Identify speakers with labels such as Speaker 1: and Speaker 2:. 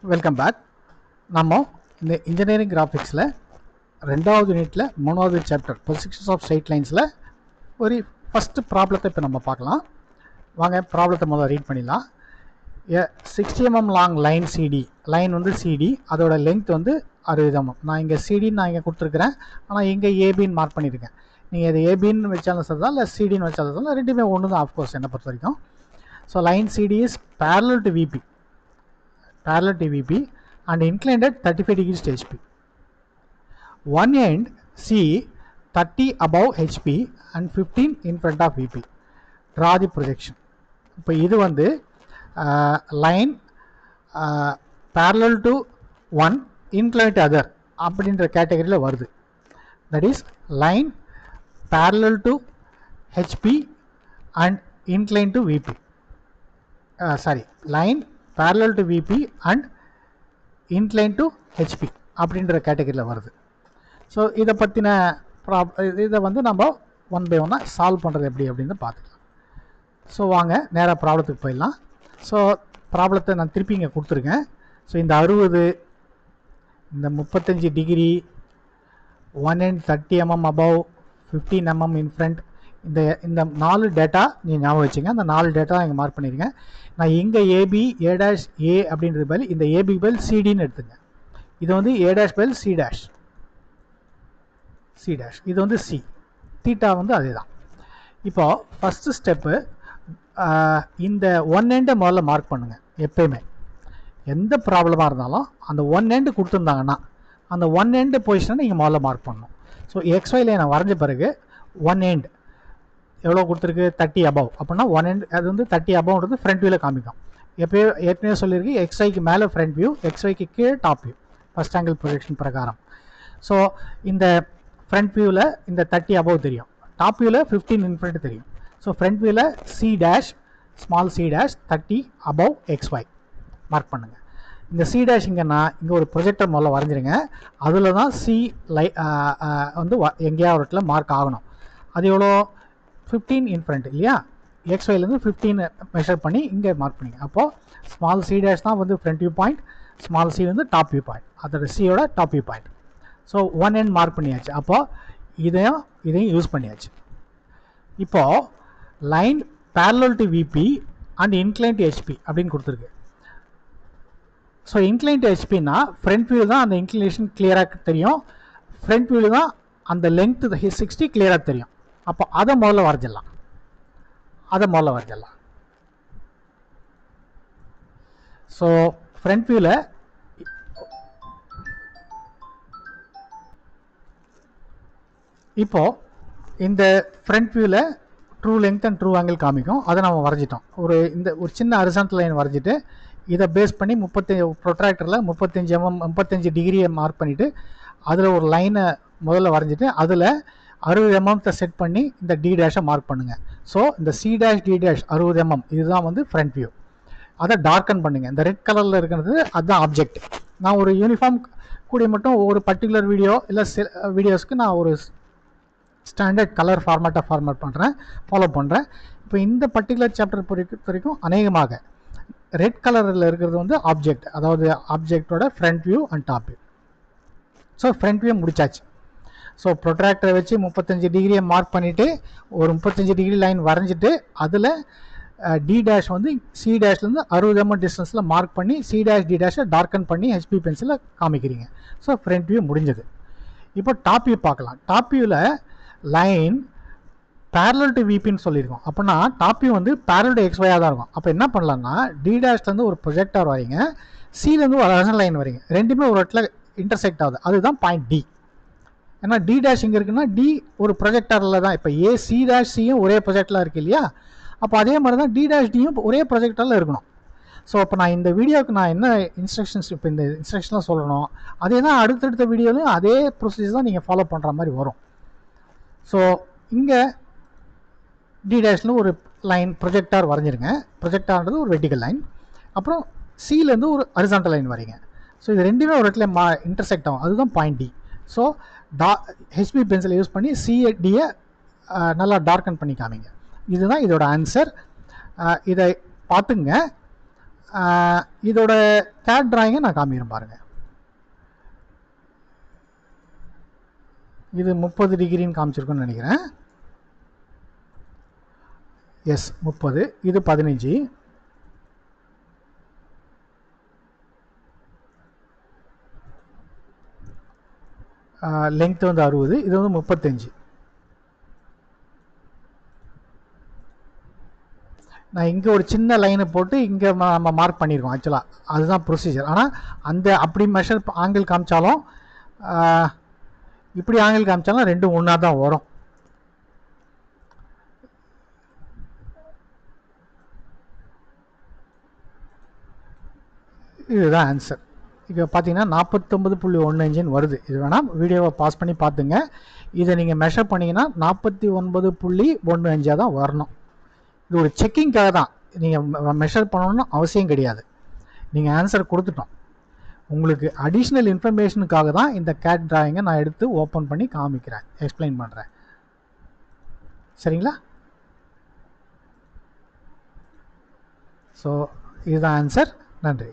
Speaker 1: Welcome back. நம்ம இந்த engineering கிராஃபிக்ஸில் 2வது யூனிட்டில் 3வது சாப்டர் பொசிஷன்ஸ் ஆஃப் ஸ்ட்ரெயிட் லைன்ஸில் ஒரு ஃபஸ்ட்டு ப்ராப்ளத்தை இப்போ நம்ம பார்க்கலாம். வாங்க ப்ராப்ளத்தை முதல்ல ரீட் பண்ணிடலாம். 60 mm long line CD, line வந்து சிடி, அதோட லென்த் வந்து 60 mm. நான் இங்கே சிடின்னு நான் இங்கே கொடுத்துருக்குறேன், ஆனால் இங்கே ஏபின்னு மார்க் பண்ணியிருக்கேன். நீங்கள் இது ஏபின்னு வச்சாலும் சரி தான், இல்லை சிடின்னு வச்சாலும் சரி தான், ரெண்டுமே ஒன்று தான் ஆஃப்கோர்ஸ் என்னை பொறுத்த வரைக்கும். So line CD is parallel to VP and inclined at 35 degrees to HP. One end C 30 above HP and 15 in front of VP. Draw the projection. இப்போ இது வந்து line parallel to one inclined to other அப்படின்ற கேட்டகரியில் வருது. That is line parallel to HP and inclined to VP. Line parallel to VP and inclined to HP அப்படின்ற கேட்டகரியில் வருது. So இதை பற்றின இதை வந்து நம்ம ஒன் பை ஒன்னாக சால்வ் பண்ணுறது எப்படி அப்படின்னு பார்த்துக்கலாம். ஸோ வாங்க நேராக ப்ராப்ளத்துக்கு போயிடலாம். ஸோ ப்ராப்ளத்தை நான் திருப்பி இங்கே கொடுத்துருக்கேன். ஸோ இந்த 60, இந்த 35 degree, 1 end 30 mm above, 15 mm in front, இந்த 4 டேட்டா நீங்கள் ஞாபகம் வச்சுங்க. அந்த 4 டேட்டா இங்கே மார்க் பண்ணியிருக்கேன். நான் இங்கே ஏபி ஏ டேஷ் ஏ அப்படின்றது பதில் இந்த ஏபி பதில் சிடின்னு எடுத்துங்க. இது வந்து ஏ டேஷ் பதில் சி டேஷ், இது வந்து சி, தீட்டா வந்து அதே தான். இப்போது ஃபஸ்ட்டு ஸ்டெப்பு, இந்த ஒன் எண்டை முதல்ல மார்க் பண்ணுங்கள். எப்பயுமே எந்த ப்ராப்ளமாக இருந்தாலும் அந்த ஒன் எண்டு கொடுத்துருந்தாங்கன்னா அந்த ஒன் எண்டு பொசிஷனை நீங்கள் முதல்ல மார்க் பண்ணணும். ஸோ XY லைனை வரைஞ்ச பிறகு ஒன் எண்ட் எவ்வளோ கொடுத்துருக்கு, 30 above அப்படின்னா ஒன் எண்ட் அது வந்து 30 above ஃப்ரண்ட் வியூவில் காமிக்கும். ஏற்கனவே சொல்லியிருக்கு, XYக்கு மேலே ஃப்ரண்ட் வியூ, XYக்கு கீழே top view, first angle projection பிரகாரம். ஸோ இந்த ஃப்ரண்ட் வியூவில் இந்த 30 above தெரியும், டாப் வியூவில் 15 in front தெரியும். ஸோ ஃப்ரண்ட் வியூவில் C dash, small C dash 30 above XY mark பண்ணுங்கள். இந்த சி டேஷ் இங்கன்னா இங்கே ஒரு ப்ரொஜெக்டர் முதல்ல வரைஞ்சிருங்க. அதில் தான் சி வந்து எங்கேயா ஒரு இடத்துல மார்க் ஆகணும். அது எவ்வளோ, 15 in front இல்லையா, XYலேருந்து 15 மெஷர் பண்ணி இங்கே மார்க் பண்ணிங்க. அப்போது ஸ்மால் சி டேஷ் தான் வந்து front view point, small C வந்து டாப் வியூ பாயிண்ட், அதோட சியோட top view point. So one end mark பண்ணியாச்சு. அப்போது இதையும் யூஸ் பண்ணியாச்சு. இப்போது line parallel to VP and inclined to HP அப்படின்னு கொடுத்துருக்கு. ஸோ inclined to HPனா ஃப்ரண்ட் வியூ தான் அந்த இன்க்ளினேஷன் கிளியராக தெரியும், ஃப்ரண்ட் வியூவில் தான் அந்த லென்த் 60 கிளியராக தெரியும். அப்போ அதை முதல்ல வரைஞ்சிடலாம். ஸோ ஃப்ரண்ட் வியூவில் இப்போது இந்த ஃப்ரண்ட் வியூவில் true length and true angle காமிக்கும். அதை நம்ம வரைஞ்சிட்டோம். ஒரு சின்ன ஹரிசாண்டல் லைன் வரைஞ்சிட்டு இதை பேஸ் பண்ணி ப்ரொட்ராக்டரில் 35 டிகிரியை மார்க் பண்ணிவிட்டு அதில் ஒரு லைனை முதல்ல வரைஞ்சிட்டு அதில் 60 mm செட் பண்ணி இந்த டி டேஷை மார்க் பண்ணுங்கள். ஸோ இந்த C dash D dash 60 mm இதுதான் வந்து ஃப்ரண்ட் வியூ. அதை டார்க்கன் பண்ணுங்கள். இந்த ரெட் கலரில் இருக்கிறது அதுதான் ஆப்ஜெக்ட். நான் ஒரு யூனிஃபார்ம் கூடிய மட்டும் ஒரு பர்டிகுலர் வீடியோ இல்லை வீடியோஸ்க்கு நான் ஒரு ஸ்டாண்டர்ட் கலர் ஃபார்மேட் ஃபாலோ பண்ணுறேன். இப்போ இந்த பர்டிகுலர் சாப்டர் பொறுத்த வரைக்கும் அநேகமாக ரெட் கலரில் இருக்கிறது வந்து ஆப்ஜெக்ட், அதாவது ஆப்ஜெக்டோட front view and top view. So front view முடிச்சாச்சு. ஸோ ப்ரொட்ராக்டரை வச்சு 35 டிகிரியை மார்க் பண்ணிவிட்டு ஒரு 35 டிகிரி லைன் வரைஞ்சிட்டு அதில் டி டேஷ் வந்து சி டேஷ்லேருந்து 60 mm டிஸ்டன்ஸில் மார்க் பண்ணி சி டேஷ் டி டேஷை டார்க்கன் பண்ணி ஹெச்பி பென்சிலில் காமிக்கிறீங்க. ஸோ ஃப்ரண்ட் வியூ முடிஞ்சது. இப்போ டாப் வியூ பார்க்கலாம். டாப் வியூவில் லைன் parallel to VPன்னு சொல்லியிருக்கோம். அப்படின்னா டாப் வியூ வந்து parallel to XY தான் இருக்கும். அப்போ என்ன பண்ணலாம்னா டி டேஷ்லேருந்து ஒரு ப்ரொஜெக்டர் வரீங்க, சிலேருந்து ஒரு ஹரிசாண்டல் லைன் வரீங்க, ரெண்டுமே ஒரு இடத்துல இன்டர்செக்ட் ஆகுது, அதுதான் பாயிண்ட் டி. ஏன்னா டி டேஷ் இங்கே இருக்குன்னா டி ஒரு ப்ரொஜெக்டரில் தான், இப்போ ஏ சி டேஷ் சியும் ஒரே ப்ரொஜெக்டில் இருக்குது இல்லையா, அப்போ அதே மாதிரி தான் டி டேஷ் டியும் ஒரே ப்ரொஜெக்டரில் இருக்கணும். ஸோ அப்போ நான் இந்த வீடியோவுக்கு நான் என்ன இன்ஸ்ட்ரக்ஷன்ஸ் இப்போ இந்த இன்ஸ்ட்ரக்ஷன்லாம் சொல்லணும், அதே தான் அடுத்தடுத்த வீடியோலையும் அதே ப்ரொசீஜர் தான் நீங்கள் ஃபாலோ பண்ணுற மாதிரி வரும். ஸோ இங்கே டி டேஷில் ஒரு லைன் ப்ரொஜெக்டார் வரைஞ்சிருங்க. ப்ரொஜெக்டார்ன்றது ஒரு வெர்டிகல் லைன். அப்புறம் சிலேருந்து ஒரு ஹரிசாண்டல் லைன் வரீங்க. ஸோ இது ரெண்டுமே ஒரு இடத்துல இன்டர்செக்ட் ஆகும், அதுதான் பாயிண்ட் டி. ஸோ ஹெச்பி பென்சிலை யூஸ் பண்ணி சிடியை நல்லா டார்க்கன் பண்ணி காமிங்க. இதுதான் இதோட ஆன்சர். இதை பார்த்துங்க. இதோட கேட் டிராயிங்கை நான் காமிக்கிறேன் பாருங்கள். இது 30 டிகிரின்னு காமிச்சிருக்குன்னு நினைக்கிறேன். எஸ் 30, இது 15, லெங்த் வந்து 60, இது வந்து 35. நான் இங்கே ஒரு சின்ன லைனை போட்டு இங்கே நம்ம மார்க் பண்ணியிருக்கோம். ஆக்சுவலாக அதுதான் ப்ரொசீஜர். ஆனால் அப்படி மெஷர் ஆங்கிள் காமிச்சாலும் இப்படி ஆங்கிள் காமிச்சாலும் ரெண்டும் ஒன்றா தான் வரும். இதுதான் ஆன்சர். இப்போ பார்த்தீங்கன்னா 49.15 வருது. இது வேணால் வீடியோவை பாஸ் பண்ணி பார்த்துங்க. இதை நீங்கள் மெஷர் பண்ணிங்கன்னா 49.15 தான் வரணும். இது ஒரு செக்கிங்காக தான். நீங்கள் மெஷர் பண்ணணும்னு அவசியம் கிடையாது. நீங்கள் ஆன்சர் கொடுத்துட்டோம். உங்களுக்கு அடிஷ்னல் இன்ஃபர்மேஷனுக்காக தான் இந்த கேட் டிராயிங்கை நான் எடுத்து ஓப்பன் பண்ணி காமிக்கிறேன், எக்ஸ்பிளைன் பண்ணுறேன். சரிங்களா? ஸோ இதுதான் ஆன்சர். நன்றி.